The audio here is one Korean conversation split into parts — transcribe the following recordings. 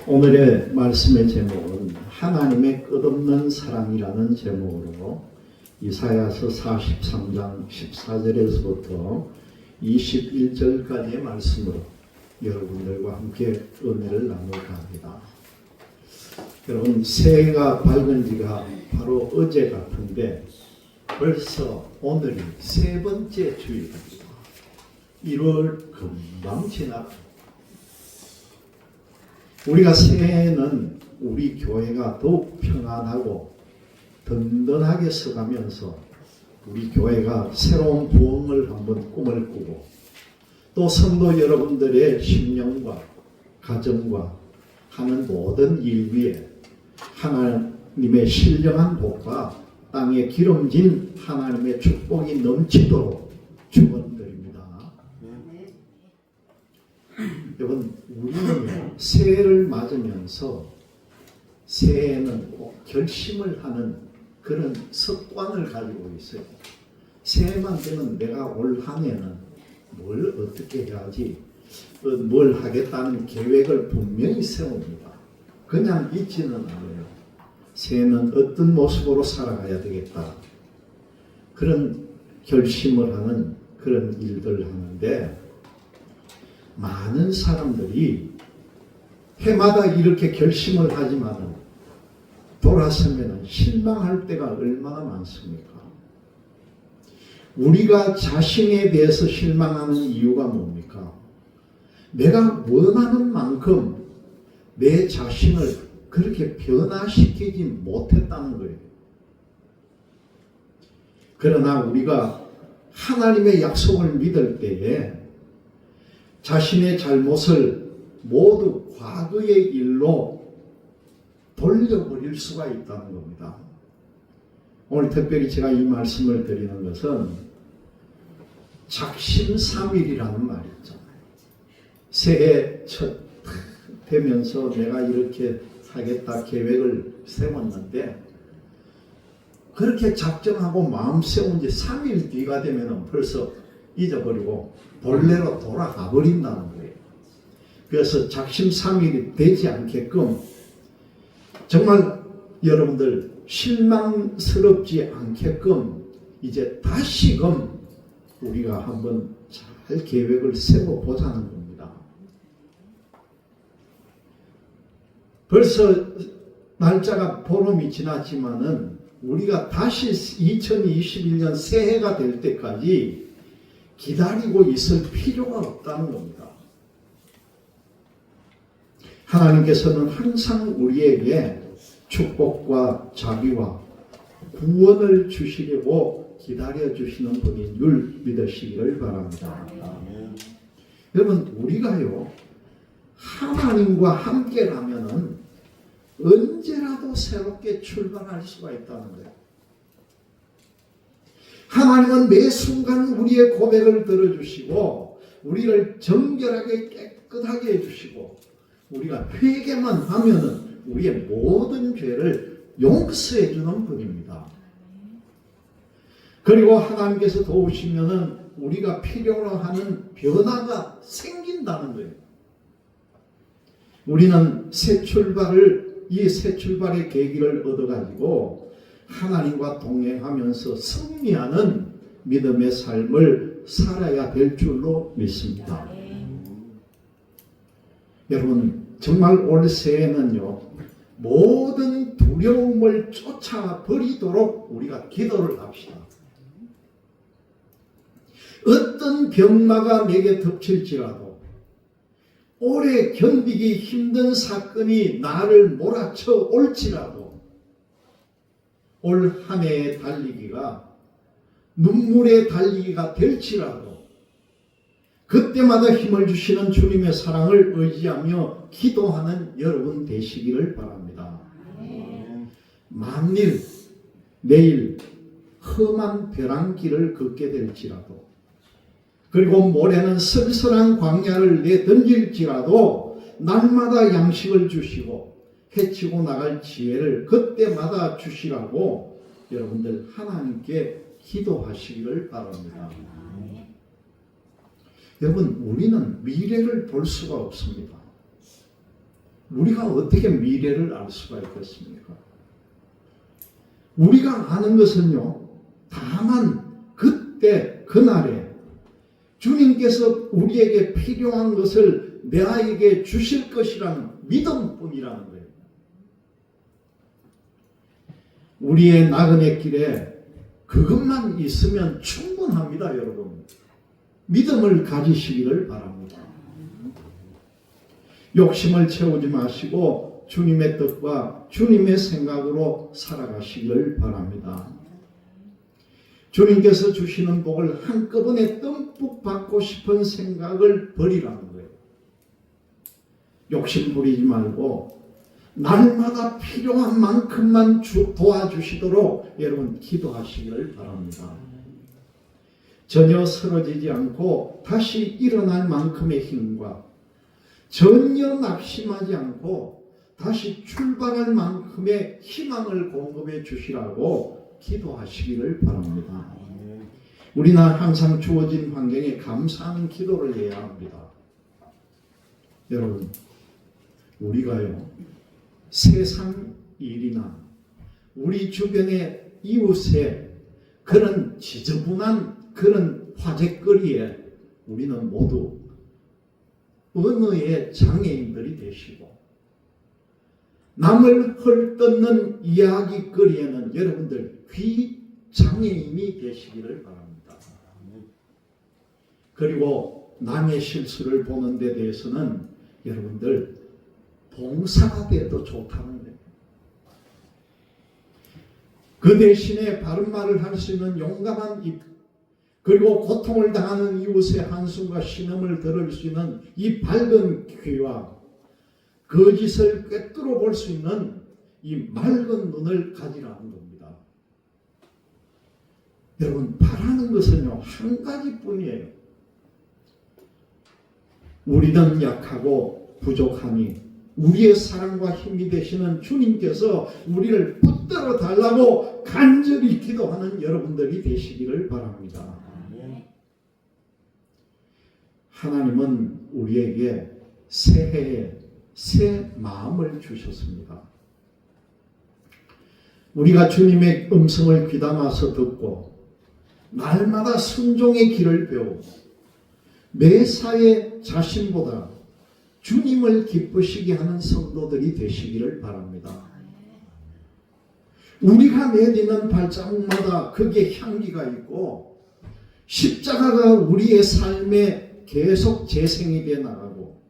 오늘의 말씀의 제목은 하나님의 끝없는 사랑이라는 제목으로 이사야서 43장 14절에서부터 21절까지의 말씀으로 여러분들과 함께 은혜를 나눌까 합니다. 여러분, 새해가 밝은 지가 바로 어제 같은데 벌써 오늘이 세 번째 주일입니다. 1월 금방 지났고, 우리가 새해에는 우리 교회가 더욱 평안하고 든든하게 서가면서 우리 교회가 새로운 부흥을 한번 꿈을 꾸고, 또 성도 여러분들의 심령과 가정과 하는 모든 일 위에 하나님의 신령한 복과 땅에 기름진 하나님의 축복이 넘치도록 축원드립니다. 여러분, 우리는 새해를 맞으면서 새해에는 꼭 결심을 하는 그런 습관을 가지고 있어요. 새해만 되면 내가 올 한 해는 뭘 어떻게 해야지, 뭘 하겠다는 계획을 분명히 세웁니다. 그냥 있지는 않아요. 새해는 어떤 모습으로 살아가야 되겠다, 그런 결심을 하는 그런 일들을 하는데, 많은 사람들이 해마다 이렇게 결심을 하지만 돌아서면 실망할 때가 얼마나 많습니까? 우리가 자신에 대해서 실망하는 이유가 뭡니까? 내가 원하는 만큼 내 자신을 그렇게 변화시키지 못했다는 거예요. 그러나 우리가 하나님의 약속을 믿을 때에 자신의 잘못을 모두 과거의 일로 돌려버릴 수가 있다는 겁니다. 오늘 특별히 제가 이 말씀을 드리는 것은 작심삼일이라는 말이 있잖아요. 새해 첫 되면서 내가 이렇게 하겠다 계획을 세웠는데, 그렇게 작정하고 마음 세운 지 3일 뒤가 되면 벌써 잊어버리고 본래로 돌아가 버린다는 거예요. 그래서 작심삼일이 되지 않게끔 정말 여러분들 실망스럽지 않게끔 이제 다시금 우리가 한번 잘 계획을 세워보자는 겁니다. 벌써 날짜가 보름이 지났지만은 우리가 다시 2021년 새해가 될 때까지 기다리고 있을 필요가 없다는 겁니다. 하나님께서는 항상 우리에게 축복과 자비와 구원을 주시려고 기다려주시는 분인 줄 믿으시기를 바랍니다. 여러분, 우리가요 하나님과 함께라면 언제라도 새롭게 출발할 수가 있다는 거예요. 하나님은 매 순간 우리의 고백을 들어주시고 우리를 정결하게 깨끗하게 해주시고, 우리가 회개만 하면은 우리의 모든 죄를 용서해 주는 분입니다. 그리고 하나님께서 도우시면은 우리가 필요로 하는 변화가 생긴다는 거예요. 우리는 이 새 출발의 계기를 얻어가지고 하나님과 동행하면서 승리하는 믿음의 삶을 살아야 될 줄로 믿습니다. 여러분, 정말 올 새해는요 모든 두려움을 쫓아버리도록 우리가 기도를 합시다. 어떤 병마가 내게 덮칠지라도, 오래 견디기 힘든 사건이 나를 몰아쳐 올지라도, 올 한 해의 달리기가 눈물의 달리기가 될지라도 그때마다 힘을 주시는 주님의 사랑을 의지하며 기도하는 여러분 되시기를 바랍니다. 만일 내일 험한 벼랑길을 걷게 될지라도, 그리고 모레는 쓸쓸한 광야를 내던질지라도 날마다 양식을 주시고 해치고 나갈 지혜를 그때마다 주시라고 여러분들 하나님께 기도하시기를 바랍니다. 여러분, 우리는 미래를 볼 수가 없습니다. 우리가 어떻게 미래를 알 수가 있겠습니까? 우리가 아는 것은요, 다만 그때 그날에 주님께서 우리에게 필요한 것을 내아에게 주실 것이라는 믿음뿐이라는 거예요. 우리의 나그네 길에 그것만 있으면 충분합니다, 여러분. 믿음을 가지시기를 바랍니다. 욕심을 채우지 마시고 주님의 뜻과 주님의 생각으로 살아가시길 바랍니다. 주님께서 주시는 복을 한꺼번에 듬뿍 받고 싶은 생각을 버리라는 거예요. 욕심 부리지 말고 날마다 필요한 만큼만 도와주시도록 여러분 기도하시길 바랍니다. 전혀 쓰러지지 않고 다시 일어날 만큼의 힘과 전혀 낙심하지 않고 다시 출발할 만큼의 희망을 공급해 주시라고 기도하시기를 바랍니다. 우리는 항상 주어진 환경에 감사하는 기도를 해야 합니다. 여러분, 우리가요, 세상 일이나 우리 주변의 이웃의 그런 지저분한 그런 화제거리에 우리는 모두 언어의 장애인들이 되시고, 남을 헐뜯는 이야기거리에는 여러분들 귀 장애인이 되시기를 바랍니다. 그리고 남의 실수를 보는 데 대해서는 여러분들 봉사가 돼도 좋다는 거예요. 그 대신에 바른 말을 할 수 있는 용감한 입, 그리고 고통을 당하는 이웃의 한숨과 신음을 들을 수 있는 이 밝은 귀와 거짓을 꿰뚫어 볼 수 있는 이 맑은 눈을 가지라는 겁니다. 여러분, 바라는 것은요, 한 가지뿐이에요. 우리는 약하고 부족하니 우리의 사랑과 힘이 되시는 주님께서 우리를 붙들어 달라고 간절히 기도하는 여러분들이 되시기를 바랍니다. 하나님은 우리에게 새해에 새 마음을 주셨습니다. 우리가 주님의 음성을 귀담아서 듣고 날마다 순종의 길을 배우고 매사에 자신보다 주님을 기쁘시게 하는 성도들이 되시기를 바랍니다. 우리가 내딛는 발자국마다 그게 향기가 있고 십자가가 우리의 삶에 계속 재생이 되어 나가고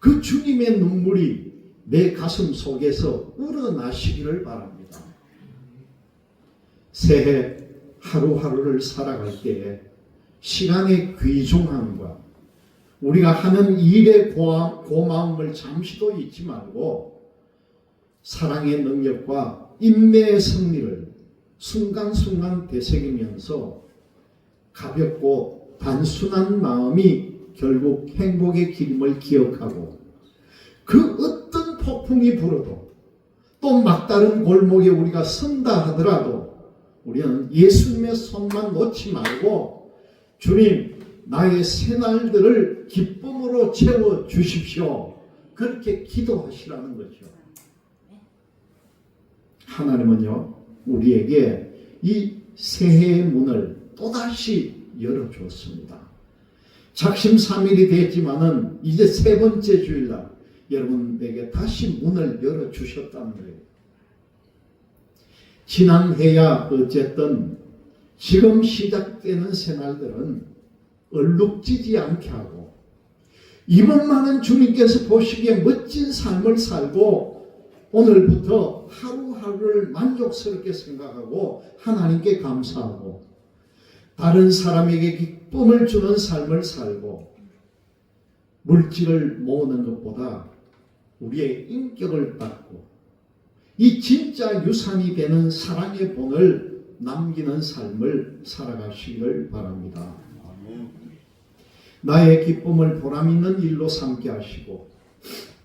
그 주님의 눈물이 내 가슴 속에서 우러나시기를 바랍니다. 새해 하루하루를 살아갈 때에 시간의 귀중함과 우리가 하는 일의 고마움을 잠시도 잊지 말고 사랑의 능력과 인내의 승리를 순간순간 되새기면서 가볍고 단순한 마음이 결국 행복의 길임을 기억하고 그 어떤 폭풍이 불어도 또 막다른 골목에 우리가 선다 하더라도 우리는 예수님의 손만 놓지 말고 주님, 나의 새날들을 기쁨으로 채워 주십시오. 그렇게 기도하시라는 거죠. 하나님은요, 우리에게 이 새해의 문을 또다시 열어주었습니다. 작심삼일이 됐지만은 이제 세 번째 주일날 여러분에게 다시 문을 열어주셨다는 거예요. 지난 해야 어쨌든 지금 시작되는 새날들은 얼룩지지 않게 하고 이번만은 주님께서 보시기에 멋진 삶을 살고 오늘부터 하루하루를 만족스럽게 생각하고 하나님께 감사하고 다른 사람에게 기쁨을 주는 삶을 살고 물질을 모으는 것보다 우리의 인격을 닦고 이 진짜 유산이 되는 사랑의 본을 남기는 삶을 살아가시길 바랍니다. 나의 기쁨을 보람있는 일로 삼게 하시고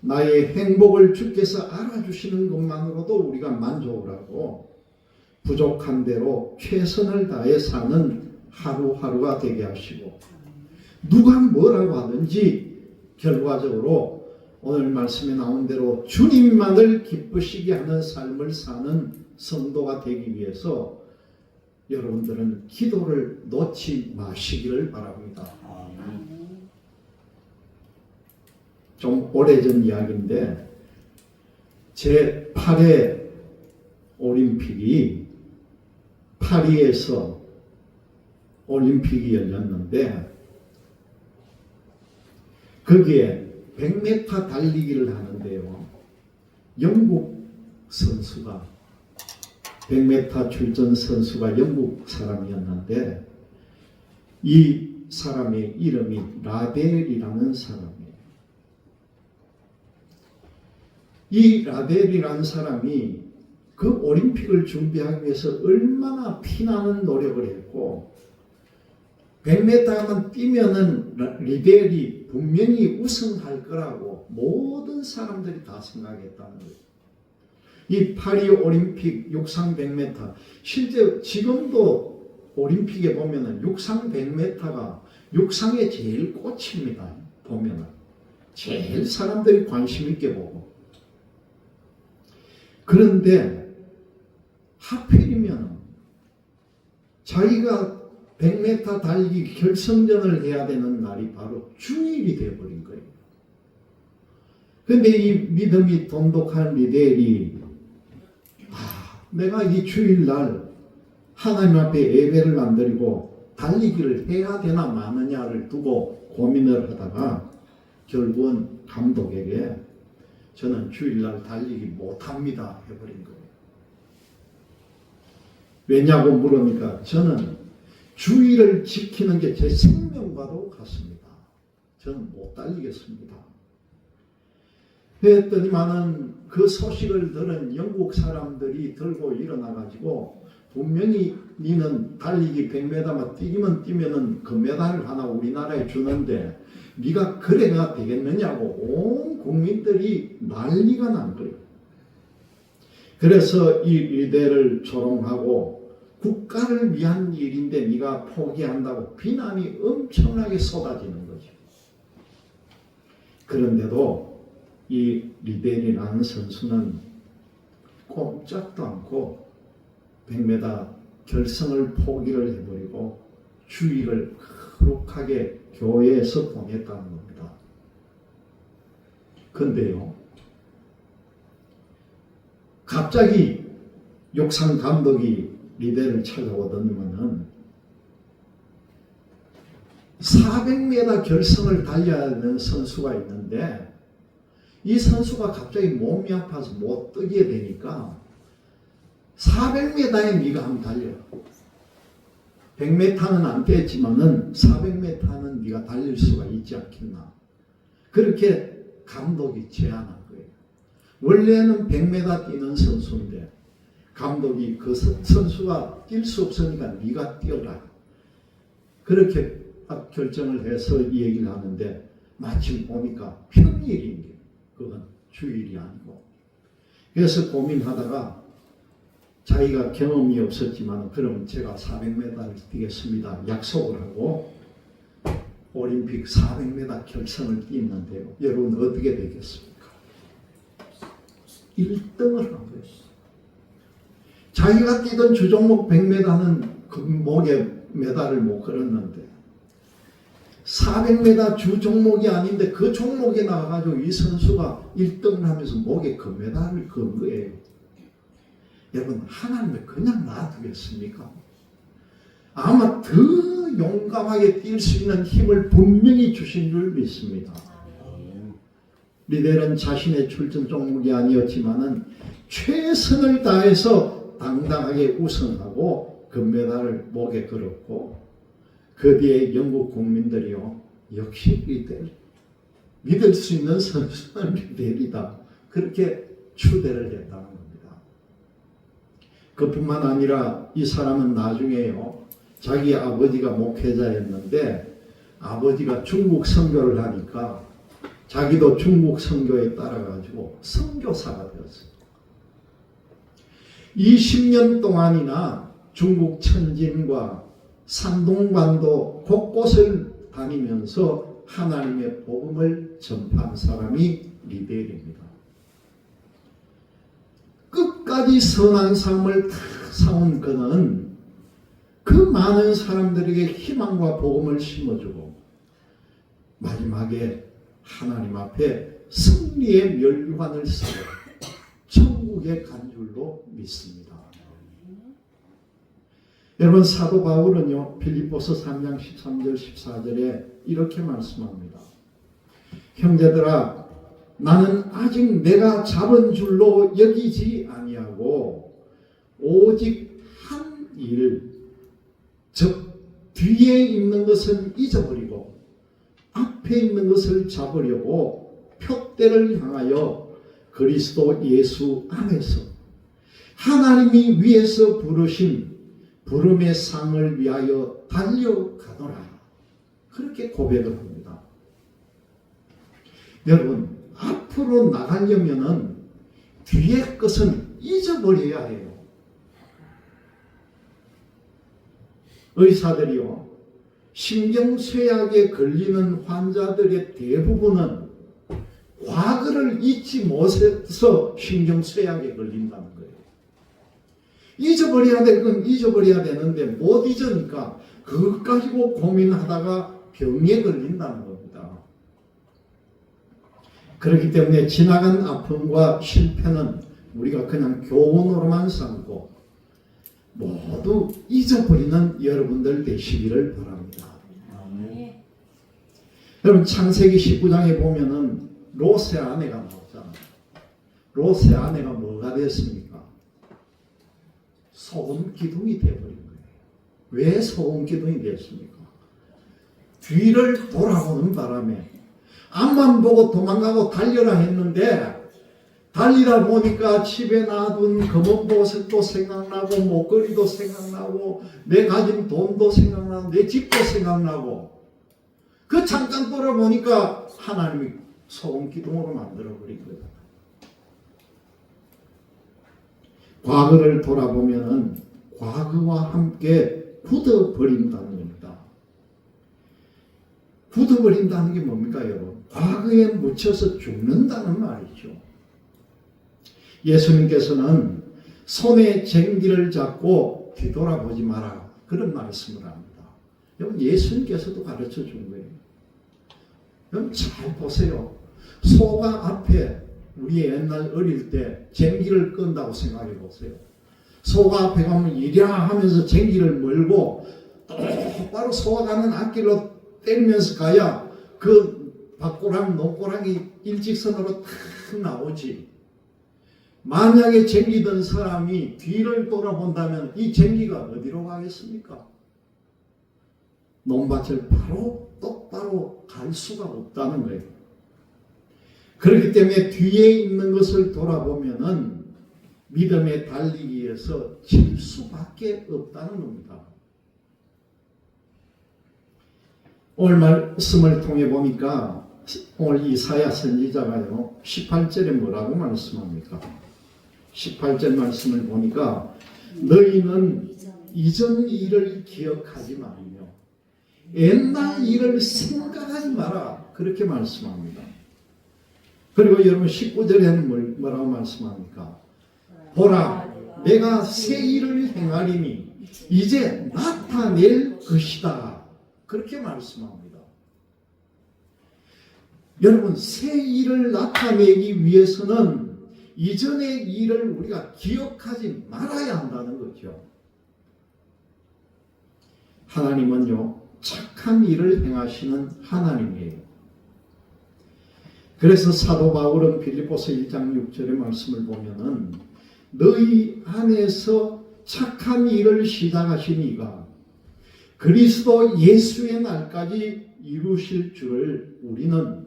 나의 행복을 주께서 알아주시는 것만으로도 우리가 만족을 하고 부족한 대로 최선을 다해 사는 하루하루가 되게 하시고 누가 뭐라고 하든지 결과적으로 오늘 말씀에 나온 대로 주님만을 기쁘시게 하는 삶을 사는 성도가 되기 위해서 여러분들은 기도를 놓지 마시기를 바랍니다. 좀 오래전 이야기인데 제 8회 올림픽이 파리에서 올림픽이 열렸는데 거기에 100m 달리기를 하는데요. 영국 선수가 100m 출전 선수가 영국 사람이었는데 이 사람의 이름이 라델이라는 사람이에요. 이 라델이라는 사람이 그 올림픽을 준비하기 위해서 얼마나 피나는 노력을 했고 100m만 뛰면은 라델이 분명히 우승할 거라고 모든 사람들이 다 생각했다는 거예요. 이 파리 올림픽 육상 100m 실제 지금도 올림픽에 보면은 육상 100m가 육상의 제일 꽃입니다. 보면은 제일 사람들이 관심 있게 보고 그런데 하필이면 자기가 100m 달리기 결승전을 해야 되는 날이 바로 주일이 되어버린 거예요. 그런데 이 믿음이 돈독한 리델이 내가 이 주일날 하나님 앞에 예배를 만들고 달리기를 해야 되나 마느냐를 두고 고민을 하다가 결국은 감독에게 저는 주일날 달리기 못합니다 해버린 거예요. 왜냐고 물으니까 저는 주일을 지키는 게 제 생명과도 같습니다. 저는 못 달리겠습니다. 했더니만은 그 소식을 들은 영국 사람들이 들고 일어나가지고 분명히 니는 달리기 100m만 뛰면은 금메달을 하나 우리나라에 주는데 네가 그래가 되겠느냐고 온 국민들이 난리가 난 거예요. 그래서 이 리델을 조롱하고 국가를 위한 일인데 네가 포기한다고 비난이 엄청나게 쏟아지는 거죠. 그런데도 이 리델이라는 선수는 꼼짝도 않고 100m 결승을 포기를 해버리고 주일을 거룩하게 교회에서 보냈다는 겁니다. 근데요, 갑자기 육상 감독이 리델을 찾아오더니만은 400m 결승을 달려야 하는 선수가 있는데 이 선수가 갑자기 몸이 아파서 못 뛰게 되니까 400m에 네가 한번 달려. 100m는 안 되지만은 400m는 네가 달릴 수가 있지 않겠나. 그렇게 감독이 제안한 거예요. 원래는 100m 뛰는 선수인데 감독이 그 선수가 뛸 수 없으니까 네가 뛰어라. 그렇게 결정을 해서 이 얘기를 하는데 마침 보니까 평일인 게 그건 주일이 아니고 그래서 고민하다가 자기가 경험이 없었지만 그럼 제가 400m를 뛰겠습니다. 약속을 하고 올림픽 400m 결승을 뛰는데요. 여러분 어떻게 되겠습니까? 1등을 한 거예요. 자기가 뛰던 주종목 100m는 그 목에 메달을 못 걸었는데 400m 주 종목이 아닌데 그 종목에 나가가지고 이 선수가 1등을 하면서 목에 금메달을 건 거예요. 여러분 하나님을 그냥 놔두겠습니까? 아마 더 용감하게 뛸 수 있는 힘을 분명히 주신 줄 믿습니다. 리델은 자신의 출전 종목이 아니었지만은 최선을 다해서 당당하게 우승하고 금메달을 목에 걸었고 그 뒤에 영국 국민들이요 역시 리델 믿을 수 있는 선수는 리델이다 그렇게 추대를 했다는 겁니다. 그뿐만 아니라 이 사람은 나중에요 자기 아버지가 목회자였는데 아버지가 중국 선교를 하니까 자기도 중국 선교에 따라가지고 선교사가 되었어요. 20년 동안이나 중국 천진과 산동반도 곳곳을 다니면서 하나님의 복음을 전파한 사람이 리벨입니다. 끝까지 선한 삶을 다 사온 그는 그 많은 사람들에게 희망과 복음을 심어주고 마지막에 하나님 앞에 승리의 멸류관을 쓰고 천국에 간 줄로 믿습니다. 여러분, 사도 바울은요, 빌립보서 3장 13절 14절에 이렇게 말씀합니다. 형제들아, 나는 아직 내가 잡은 줄로 여기지 아니하고 오직 한 일, 즉 뒤에 있는 것은 잊어버리고 앞에 있는 것을 잡으려고 표대를 향하여 그리스도 예수 안에서 하나님이 위에서 부르신 부름의 상을 위하여 달려가더라. 그렇게 고백을 합니다. 여러분, 앞으로 나가려면은 뒤의 것은 잊어버려야 해요. 의사들이요, 신경쇠약에 걸리는 환자들의 대부분은 과거를 잊지 못해서 신경쇠약에 걸린다는 거예요. 잊어버려야 될 건 잊어버려야 되는데 못 잊으니까 그것 가지고 고민하다가 병에 걸린다는 겁니다. 그렇기 때문에 지나간 아픔과 실패는 우리가 그냥 교훈으로만 삼고 모두 잊어버리는 여러분들 되시기를 바랍니다. 네. 여러분, 창세기 19장에 보면은 롯의 아내가 나오잖아요. 롯의 아내가 뭐가 됐습니까? 소금 기둥이 되어버린 거예요. 왜 소금 기둥이 됐습니까? 뒤를 돌아보는 바람에 앞만 보고 도망가고 달려라 했는데 달리다 보니까 집에 놔둔 검은보석도 생각나고 목걸이도 생각나고 내 가진 돈도 생각나고 내 집도 생각나고 그 잠깐 돌아보니까 하나님이 소금 기둥으로 만들어버린 거예요. 과거를 돌아보면 과거와 함께 굳어버린다는 겁니다. 굳어버린다는 게 뭡니까, 여러분? 과거에 묻혀서 죽는다는 말이죠. 예수님께서는 손에 쟁기를 잡고 뒤돌아보지 마라, 그런 말씀을 합니다. 여러분, 예수님께서도 가르쳐 준 거예요. 여러분, 잘 보세요. 소가 앞에 우리 옛날 어릴 때 쟁기를 끈다고 생각해 보세요. 소가 앞에 가면 이랴 하면서 쟁기를 몰고 똑바로 소가 가는 앞길로 때리면서 가야 그 밭고랑 논고랑이 일직선으로 탁 나오지. 만약에 쟁기던 사람이 뒤를 돌아본다면 이 쟁기가 어디로 가겠습니까? 논밭을 바로 똑바로 갈 수가 없다는 거예요. 그렇기 때문에 뒤에 있는 것을 돌아보면은 믿음에 달리기 위해서 질 수밖에 없다는 겁니다. 오늘 말씀을 통해 보니까 오늘 이사야 선지자가요 18절에 뭐라고 말씀합니까? 18절 말씀을 보니까 너희는 이전 일을 기억하지 말며 옛날 일을 생각하지 마라, 그렇게 말씀합니다. 그리고 여러분 19절에는 뭐라고 말씀합니까? 보라, 내가 새 일을 행하리니 이제 나타낼 것이다, 그렇게 말씀합니다. 여러분, 새 일을 나타내기 위해서는 이전의 일을 우리가 기억하지 말아야 한다는 거죠. 하나님은요, 착한 일을 행하시는 하나님이에요. 그래서 사도 바울은 빌립보서 1장 6절의 말씀을 보면은 너희 안에서 착한 일을 시작하신 이가 그리스도 예수의 날까지 이루실 줄을 우리는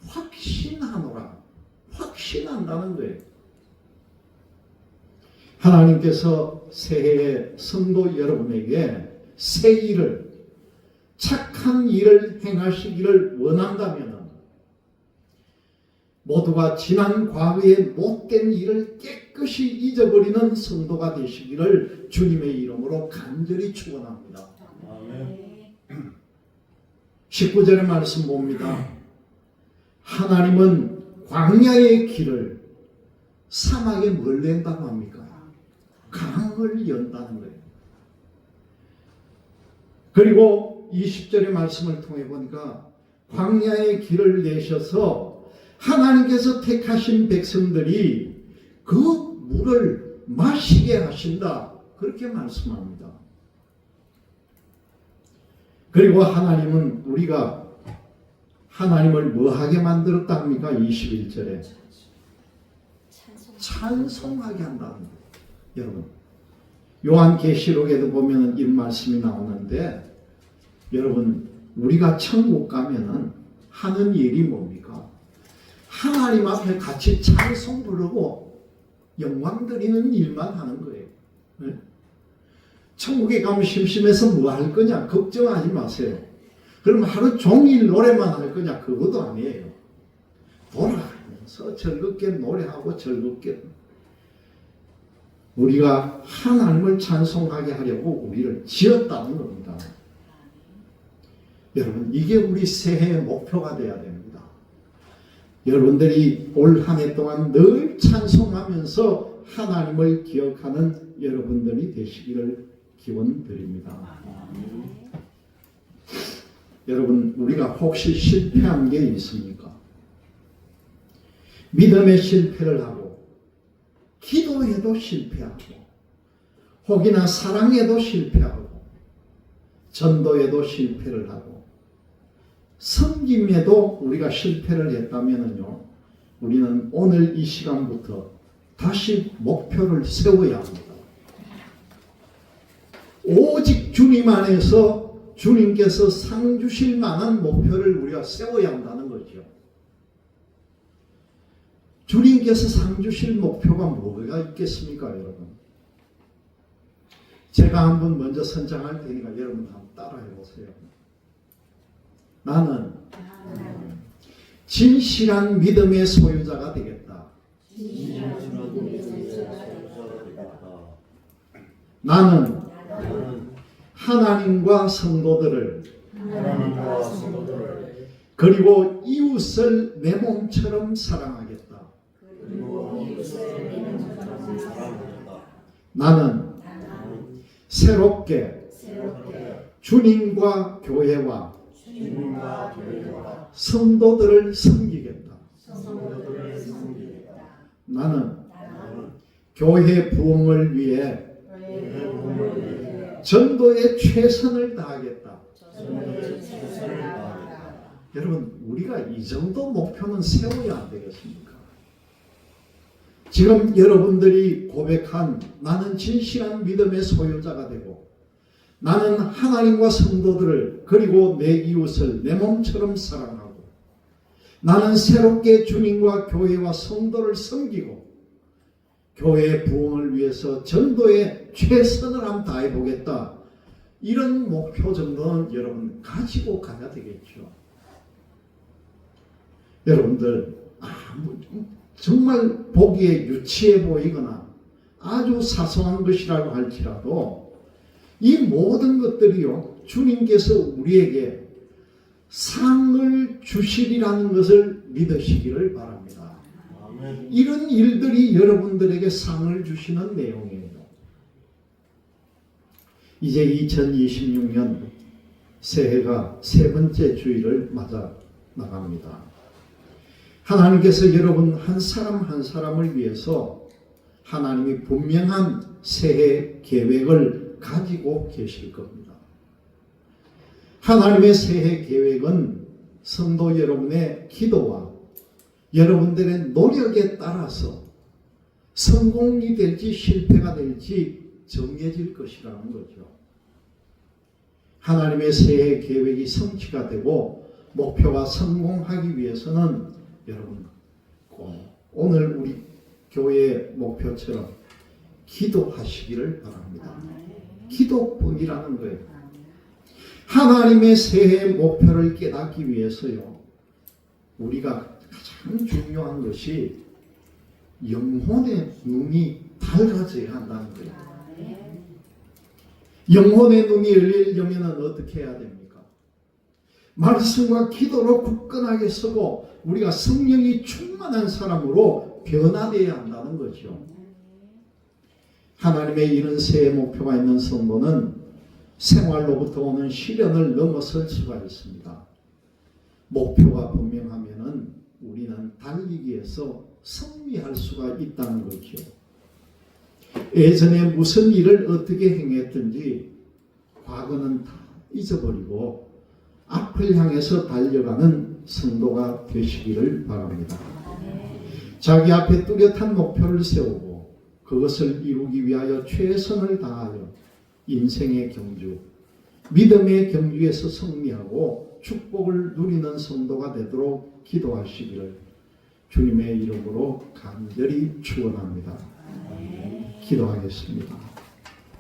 확신하노라. 확신한다는 거예요. 하나님께서 새해에 성도 여러분에게 새 일을, 착한 일을 행하시기를 원한다면 모두가 지난 과거의 못된 일을 깨끗이 잊어버리는 성도가 되시기를 주님의 이름으로 간절히 축원합니다. 19절의 말씀 봅니다. 하나님은 광야의 길을 사막에 뭘 낸다고 합니까? 강을 연다는 거예요. 그리고 20절의 말씀을 통해 보니까 광야의 길을 내셔서 하나님께서 택하신 백성들이 그 물을 마시게 하신다. 그렇게 말씀합니다. 그리고 하나님은 우리가 하나님을 뭐하게 만들었다 합니까? 21절에 찬송하게 한다는 거예요. 여러분, 요한계시록에도 보면 이 말씀이 나오는데, 여러분, 우리가 천국 가면은 하는 일이 뭡니까? 하나님 앞에 같이 찬송 부르고 영광 드리는 일만 하는 거예요. 네? 천국에 가면 심심해서 뭐 할 거냐? 걱정하지 마세요. 그럼 하루 종일 노래만 할 거냐? 그것도 아니에요. 돌아가면서 즐겁게 노래하고 즐겁게 우리가 하나님을 찬송하게 하려고 우리를 지었다는 겁니다. 여러분, 이게 우리 새해의 목표가 되어야 됩니다. 여러분들이 올 한 해 동안 늘 찬송하면서 하나님을 기억하는 여러분들이 되시기를 기원드립니다. 여러분, 우리가 혹시 실패한 게 있습니까? 믿음의 실패를 하고 기도에도 실패하고 혹이나 사랑에도 실패하고 전도에도 실패를 하고 섬김에도 우리가 실패를 했다면요, 우리는 오늘 이 시간부터 다시 목표를 세워야 합니다. 오직 주님 안에서 주님께서 상 주실 만한 목표를 우리가 세워야 한다는 거죠. 주님께서 상 주실 목표가 뭐가 있겠습니까, 여러분? 제가 한번 먼저 선정할 테니까 여러분 한번 따라해 보세요. 나는 진실한 믿음의 소유자가 되겠다. 나는 하나님과 성도들을 그리고 이웃을 내 몸처럼 사랑하겠다. 나는 새롭게 주님과 교회와 성도들을 섬기겠다. 나는 교회 부흥을 위해 전도에 최선을 다하겠다. 여러분, 우리가 이 정도 목표는 세워야 안 되겠습니까? 지금 여러분들이 고백한 나는 진실한 믿음의 소유자가 되고 나는 하나님과 성도들을 그리고 내 이웃을 내 몸처럼 사랑하고 나는 새롭게 주님과 교회와 성도를 섬기고 교회의 부흥을 위해서 전도에 최선을 한번 다해보겠다. 이런 목표 정도는 여러분 가지고 가야 되겠죠. 여러분들 정말 보기에 유치해 보이거나 아주 사소한 것이라고 할지라도 이 모든 것들이요, 주님께서 우리에게 상을 주시리라는 것을 믿으시기를 바랍니다. 아멘. 이런 일들이 여러분들에게 상을 주시는 내용이에요. 이제 2026년 새해가 세 번째 주일을 맞아 나갑니다. 하나님께서 여러분 한 사람 한 사람을 위해서 하나님이 분명한 새해 계획을 가지고 계실 겁니다. 하나님의 새해 계획은 성도 여러분의 기도와 여러분들의 노력에 따라서 성공이 될지 실패가 될지 정해질 것이라는 거죠. 하나님의 새해 계획이 성취가 되고 목표가 성공하기 위해서는 여러분 꼭 오늘 우리 교회의 목표처럼 기도하시기를 바랍니다. 기도뿐이라는 거예요. 하나님의 새해 목표를 깨닫기 위해서요, 우리가 가장 중요한 것이 영혼의 눈이 밝아져야 한다는 거예요. 영혼의 눈이 열리려면 어떻게 해야 됩니까? 말씀과 기도로 굳건하게 서고 우리가 성령이 충만한 사람으로 변화되어야 한다는 거죠. 하나님의 이런 새해 목표가 있는 성도는 생활로부터 오는 시련을 넘어설 수가 있습니다. 목표가 분명하면은 우리는 달리기에서 승리할 수가 있다는 거죠. 예전에 무슨 일을 어떻게 행했든지 과거는 다 잊어버리고 앞을 향해서 달려가는 성도가 되시기를 바랍니다. 자기 앞에 뚜렷한 목표를 세우고 그것을 이루기 위하여 최선을 다하여 인생의 경주, 믿음의 경주에서 승리하고 축복을 누리는 성도가 되도록 기도하시기를 주님의 이름으로 간절히 축원합니다. 기도하겠습니다.